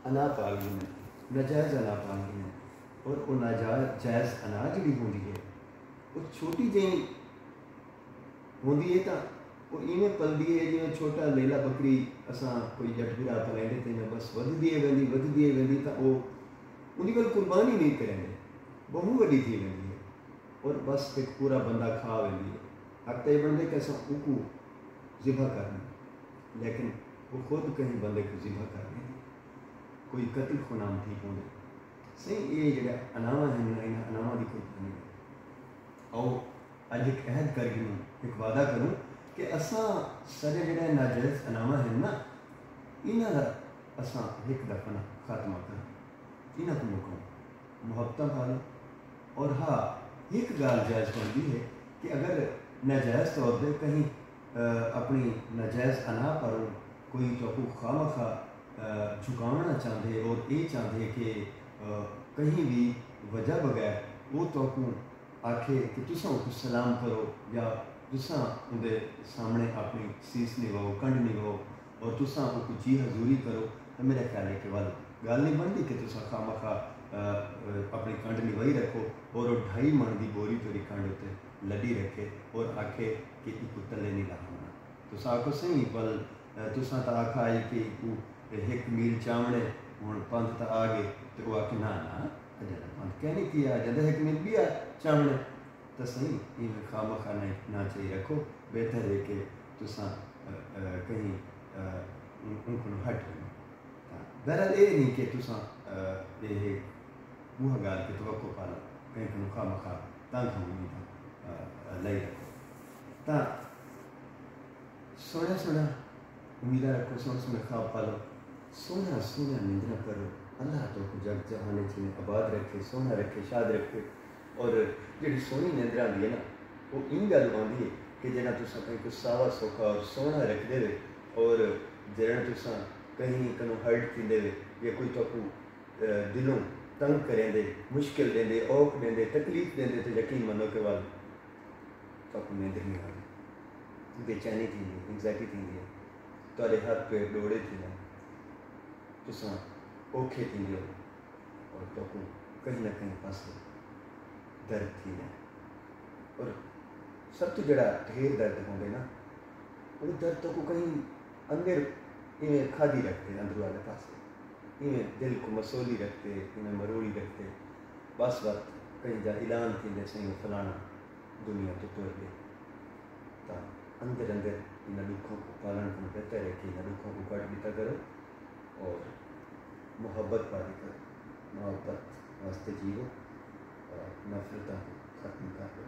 انا پال گئی ہیں، ناجائز انا پال گئی ہیں، اور وہ ناجائز انا جڑی ہوندی ہے وہ چھوٹی جہی ہوندی ہے، تو وہ ایویں پلدی ہے جی چھوٹا لیلا بکری اساں کوئی جٹ برا پلائیں تے بس ودی ہے ویندی تو وہ ان کی قربانی نہیں کریں گے، بہت وڈی تھی ویندی ہے، اور بس ایک پورا بندہ کھا ویندی ہے۔ حق یہ بنتے کہ اصل کو ذبح کرنا، لیکن وہ خود کہیں بندے کو ذبح کر دیں، کوئی قتل کو نام ٹھیک ہونے صحیح۔ یہ جڑا اناواں ہیں انہاں اناواں دی قربانی ہے۔ آؤ اج ایک عہد کر گئی، ایک وعدہ کروں کہ اساں سارے جڑے ناجائز اناواں ہیں نا، انہاں دا اساں ایک دفعہ خاتمہ کریں، انہاں کو مکاؤں، محبتاں پالو۔ اور ہاں ایک گال جائز بنتی ہے کہ اگر ناجائز طور پہ کہیں اپنی ناجائز انا پر کوئی تو خواہ مخواہ جھکاونا چاہتے اور یہ چاہتے کہ کہیں بھی وجہ بغیر وہ تو آکھے کہ تساں کو سلام کرو یا تساں اندے سامنے اپنی سیس نواؤ، کنڈ نواؤ اور تساں کو جی حضوری کرو، تو میرا خیال ہے کہ گل نہیں بنتی کہ تساں خواہ مخواہ اپنی کنڈ نوائی رکھو اور وہ 2.5 من کی بوری تیری کنڈ اتنے لڈی رکھے اور آکھے کہ ایک تلے نہیں لانا، تو آخو صحیح بل تساں تو آخا آئی کہ ایک میل چاونے ہوں پنت تو آ گئے، تو وہ آخ نہ پنت کہہ نہیں کیا جب ایک میل بھی آ چاونے، تو صحیح یہ خواہ مخواہ نہ چاہیے رکھو، بہتر ہے کہ تساں کہیں ان کو ہٹ گئے۔ بہرحال یہ نہیں کہ تساں یہ وہ گال کے توقع پالا کہیں کو خواہ مخواہ تنگ ہوئی لئی رکھو، تو سونا سونا امیدہ رکھو، سونا سونا خواب پالو، سونا سونا نندرا کرو، اللہ تو کو جگ جہانے چنے آباد رکھے، سونا رکھے، شاد رکھے۔ اور جڑی سونی نندرا دی ہے نا وہ ان گل آتی ہے کہ جہاں تساں کہیں کو ساوا سوکھا اور سونا رکھ دے اور جہاں تساں کہیں کنوں ہرٹ تھی دے یا کوئی تو کو دلوں تنگ کریں دے، مشکل دیں دے، اوکھ دیں دے، تکلیف دیں دے، تو یقین منو کہ وال تو کو نیندر نہیں آئی، بے چینی تھی ہے، انگزائٹی تھی ہے، تارے ہاتھ پہ ڈوڑے تھی ہیں، تساں اوکھے تھی ہو اور تو کو کہیں نہ کہیں پاس درد تھی ہے۔ اور سب تو جڑا ڈھیر درد ہوں گے نا وہ درد تو کو کہیں اندر انہیں کھادی رکھتے اندر والے پاس، انہیں دل کو مسولی رکھتے، انہیں مروڑی رکھتے، بس وقت کہیں جا اعلان تھی جیسے فلانا دنیا تو ٹر گئے، تو اندر اندر انہیں دکھوں کو پالن کو بہتر ہے کہ انہیں دکھوں کو کٹ دیتا کرو اور محبت پا دی کرو، محبت واسطے جیو اور نفرتوں کو ختم کر دو۔